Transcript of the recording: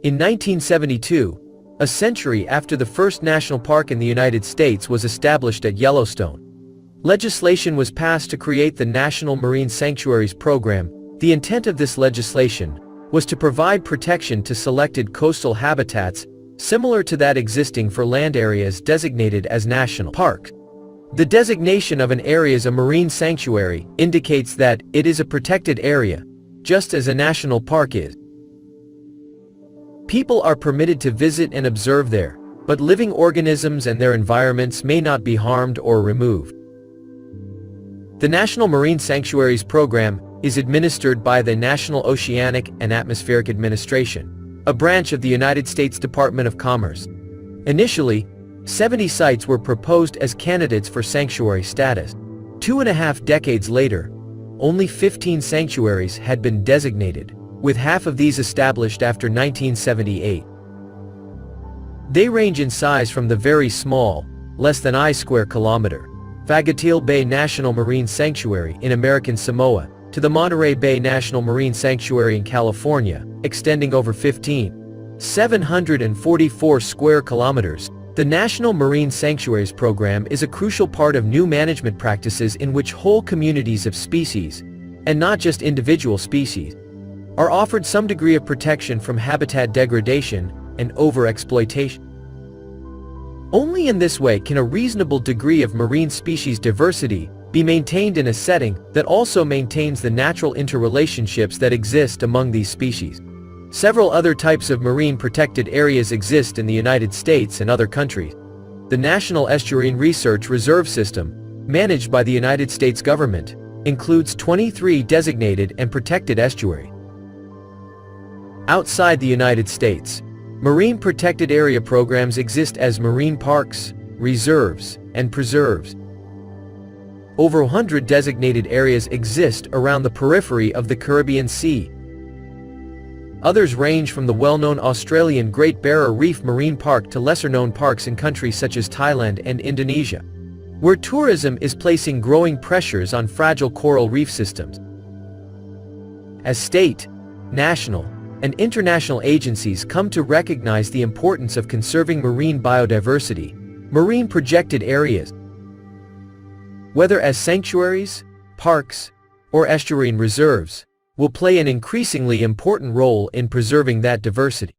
In 1972, a century after the first national park in the United States was established at Yellowstone, legislation was passed to create the National Marine Sanctuaries Program. The intent of this legislation was to provide protection to selected coastal habitats similar to that existing for land areas designated as national parks. The designation of an area as a marine sanctuary indicates that it is a protected area, just as a national park is. People are permitted to visit and observe there, but living organisms and their environments may not be harmed or removed. The National Marine Sanctuaries Program is administered by the National Oceanic and Atmospheric Administration, a branch of the United States Department of Commerce. Initially, 70 sites were proposed as candidates for sanctuary status. 2.5 decades later, only 15 sanctuaries had been designated, with half of these established after 1978. They range in size from the very small, less than I-square kilometer, Fagateel Bay National Marine Sanctuary in American Samoa, to the Monterey Bay National Marine Sanctuary in California, extending over 744 square kilometers. The National Marine Sanctuaries Program is a crucial part of new management practices in which whole communities of species, and not just individual species, are offered some degree of protection from habitat degradation and overexploitation. Only in this way can a reasonable degree of marine species diversity be maintained in a setting that also maintains the natural interrelationships that exist among these species. Several other types of marine protected areas exist in the United States and other countries. The National Estuarine Research Reserve System, managed by the United States government, includes 23 designated and protected estuaries. Outside the United States, marine protected area programs exist as marine parks, reserves, and preserves. Over 100 designated areas exist around the periphery of the Caribbean Sea. Others range from the well-known Australian Great Barrier Reef Marine Park to lesser-known parks in countries such as Thailand and Indonesia, where tourism is placing growing pressures on fragile coral reef systems. As state, national, and international agencies come to recognize the importance of conserving marine biodiversity, marine protected areas, whether as sanctuaries, parks, or estuarine reserves, will play an increasingly important role in preserving that diversity.